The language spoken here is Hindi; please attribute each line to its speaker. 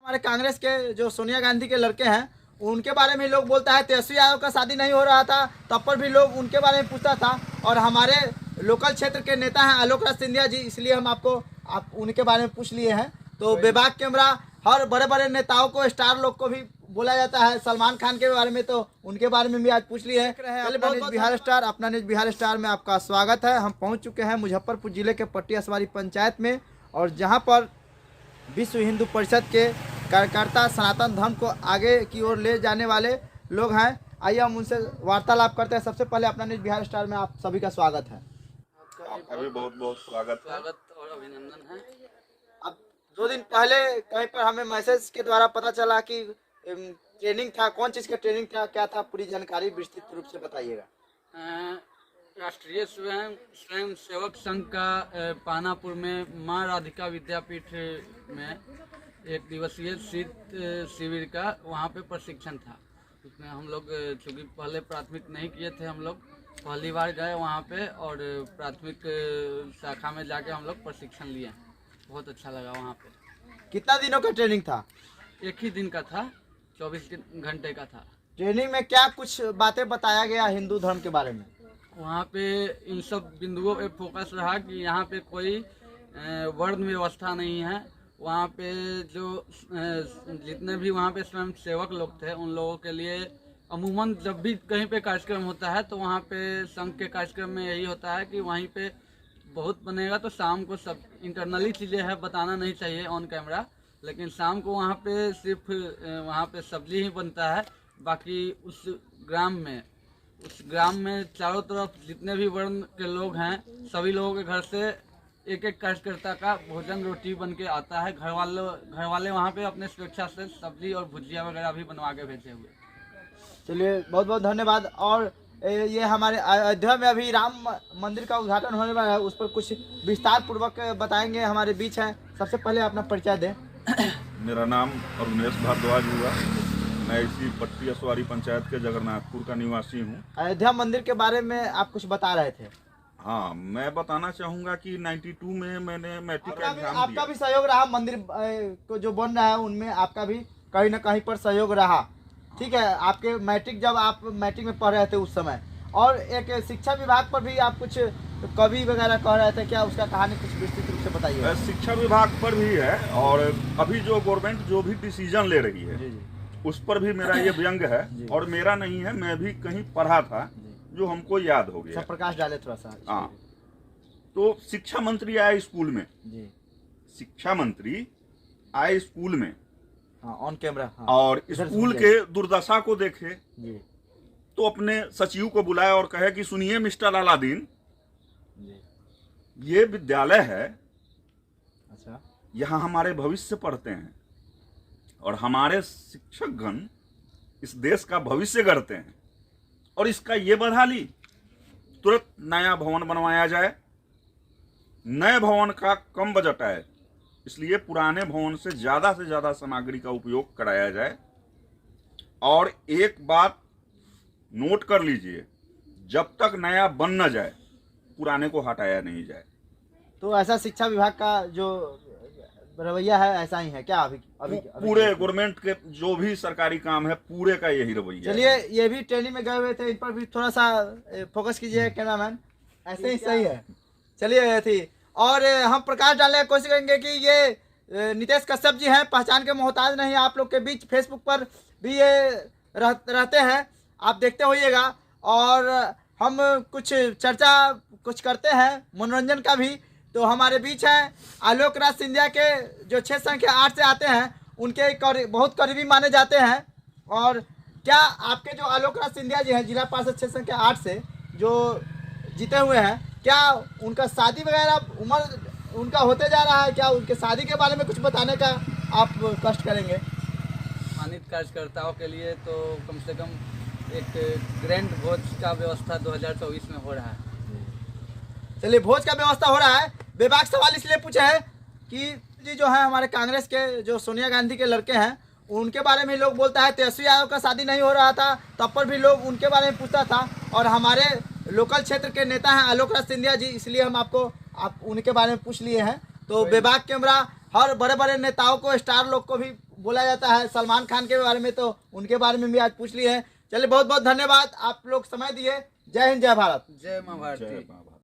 Speaker 1: हमारे कांग्रेस के जो सोनिया गांधी के लड़के हैं उनके बारे में लोग बोलता है तेजस्वी यादव का शादी नहीं हो रहा था, तब पर भी लोग उनके बारे में पूछता था। और हमारे लोकल क्षेत्र के नेता हैं आलोक राज सिंधिया जी, इसलिए हम आप उनके बारे में पूछ लिए हैं। तो बेबाक कैमरा हर बड़े बड़े नेताओं को, स्टार लोग को भी बोला जाता है, सलमान खान के बारे में, तो उनके बारे में भी आज पूछ लिए हैं। अपना न्यूज बिहार स्टार में आपका स्वागत है। हम पहुँच चुके हैं मुजफ्फरपुर जिले के पटियासवारी पंचायत में, और जहाँ पर विश्व हिंदू परिषद के कार्यकर्ता सनातन धर्म को आगे की ओर ले जाने वाले लोग हैं। आइए हम उनसे वार्तालाप करते हैं। सबसे पहले अपना न्यूज बिहार स्टार में आप सभी का स्वागत है।
Speaker 2: आपका भी बहुत बहुत स्वागत
Speaker 3: और अभिनंदन है।
Speaker 1: अब 2 दिन पहले कहीं पर हमें मैसेज के द्वारा पता चला कि ट्रेनिंग था, कौन चीज़ का ट्रेनिंग था, क्या था, पूरी जानकारी विस्तृत रूप से बताइएगा।
Speaker 3: राष्ट्रीय स्वयं सेवक संघ का पानापुर में माँ राधिका विद्यापीठ में 1 दिवसीय शीत शिविर का वहाँ पे प्रशिक्षण था। उसमें हम लोग चूँकि पहले प्राथमिक नहीं किए थे, हम लोग पहली बार गए वहाँ पे, और प्राथमिक शाखा में जाके हम लोग प्रशिक्षण लिए। बहुत अच्छा लगा वहाँ पे।
Speaker 1: कितना दिनों का ट्रेनिंग था?
Speaker 3: 1 ही दिन का था, 24 घंटे का था।
Speaker 1: ट्रेनिंग में क्या कुछ बातें बताया गया हिंदू धर्म के बारे में?
Speaker 3: वहाँ पे इन सब बिंदुओं पे फोकस रहा कि यहाँ पे कोई वर्ण व्यवस्था नहीं है। वहाँ पे जो जितने भी वहाँ पे स्वयं सेवक लोग थे, उन लोगों के लिए अमूमन जब भी कहीं पे कार्यक्रम होता है तो वहाँ पे संघ के कार्यक्रम में यही होता है कि वहीं पे बहुत बनेगा, तो शाम को सब इंटरनली चीज़ें हैं, बताना नहीं चाहिए ऑन कैमरा, लेकिन शाम को वहाँ पे सिर्फ वहाँ पे सब्जी ही बनता है। बाकी उस ग्राम में चारों तरफ जितने भी वर्ण के लोग हैं, सभी लोगों के घर से एक कार्यकर्ता का भोजन रोटी बन के आता है। घर वाले वहाँ पे अपने स्वेच्छा से सब्जी और भुजिया वगैरह भी बनवा के भेजे हुए।
Speaker 1: चलिए बहुत बहुत धन्यवाद। और ये हमारे अयोध्या में अभी राम मंदिर का उद्घाटन होने वाला है, उस पर कुछ विस्तार पूर्वक बताएंगे। हमारे बीच हैं, सबसे पहले अपना परिचय दें।
Speaker 2: मेरा नाम अरुणेश भारद्वाज हुआ। मैं इसी पटियासवारी पंचायत के जगन्नाथपुर का निवासी हूँ।
Speaker 1: अयोध्या मंदिर के बारे में आप कुछ बता रहे थे।
Speaker 2: हाँ, मैं बताना चाहूँगा कि 92 में मैंने मैट्रिक का एग्जाम दिया।
Speaker 1: आपका भी सहयोग रहा, मंदिर को जो बन रहा है उनमें आपका भी कहीं ना कहीं पर सहयोग रहा। ठीक है, आपके मैट्रिक, जब आप मैट्रिक में पढ़ रहे थे उस समय, और एक शिक्षा विभाग पर भी आप कुछ कवि वगैरह कह रहे थे, क्या उसका कहानी कुछ विस्तृत रूप से बताइए।
Speaker 2: शिक्षा विभाग पर भी है, और अभी जो गवर्नमेंट जो भी डिसीजन ले रही है उस पर भी मेरा ये व्यंग है। और मेरा नहीं है, मैं भी कहीं पढ़ा था जो हमको याद हो गया।
Speaker 1: प्रकाश डाले थोड़ा सा।
Speaker 2: हाँ, तो शिक्षा मंत्री आए स्कूल में
Speaker 1: जी,
Speaker 2: शिक्षा मंत्री आए स्कूल में,
Speaker 1: हाँ, ऑन कैमरा, हाँ,
Speaker 2: और स्कूल के दुर्दशा को देखे
Speaker 1: जी,
Speaker 2: तो अपने सचिव को बुलाया और कहे कि सुनिए मिस्टर अलादीन, ये विद्यालय है,
Speaker 1: अच्छा,
Speaker 2: यहाँ हमारे भविष्य पढ़ते हैं और हमारे शिक्षकगण इस देश का भविष्य गढ़ते हैं, और इसका ये बदहाली, तुरंत नया भवन बनवाया जाए। नए भवन का कम बजट है, इसलिए पुराने भवन से ज़्यादा सामग्री का उपयोग कराया जाए। और एक बात नोट कर लीजिए, जब तक नया बन न जाए पुराने को हटाया नहीं जाए।
Speaker 1: तो ऐसा शिक्षा विभाग का जो रवैया है ऐसा ही है क्या? अभी
Speaker 2: पूरे गवर्नमेंट के जो भी सरकारी काम है पूरे का यही रवैया।
Speaker 1: चलिए, ये भी ट्रेनिंग में गए हुए थे, इन पर भी थोड़ा सा फोकस कीजिए कैमरामैन। ऐसे ही सही है। चलिए थी, और हम प्रकाश डालने की कोशिश करेंगे कि ये नितेश कश्यप जी हैं, पहचान के मोहताज नहीं। आप लोग के बीच फेसबुक पर भी ये रहते हैं, आप देखते होइएगा। और हम कुछ चर्चा कुछ करते हैं मनोरंजन का भी। तो हमारे बीच हैं आलोक राज सिंधिया के, जो क्षेत्र संख्या 8 से आते हैं, उनके बहुत करीबी माने जाते हैं। और क्या आपके जो आलोक राज सिंधिया जी हैं, जिला पार्षद क्षेत्र संख्या 8 से जो जीते हुए हैं, क्या उनका शादी वगैरह उम्र उनका होते जा रहा है? क्या उनके शादी के बारे में कुछ बताने का आप कष्ट करेंगे?
Speaker 3: सम्मानित कार्यकर्ताओं के लिए तो कम से कम एक ग्रैंड भोज का व्यवस्था 2024 में हो रहा है।
Speaker 1: चलिए, भोज का व्यवस्था हो रहा है। बेबाक सवाल इसलिए पूछे हैं कि जी जो है हमारे कांग्रेस के जो सोनिया गांधी के लड़के हैं, उनके बारे में लोग बोलता है तेजस्वी यादव का शादी नहीं हो रहा था, तब पर भी लोग उनके बारे में पूछता था। और हमारे लोकल क्षेत्र के नेता हैं आलोक राज सिंधिया जी, इसलिए हम आप उनके बारे में पूछ लिए हैं। तो बेबाक कैमरा हर बड़े बड़े नेताओं को, स्टार लोग को भी बोला जाता है सलमान खान के बारे में, तो उनके बारे में भी आज पूछ लिए हैं। चलिए बहुत बहुत धन्यवाद, आप लोग समय दिए। जय हिंद, जय भारत।
Speaker 3: जय माँ भारती।
Speaker 2: जय बाबा।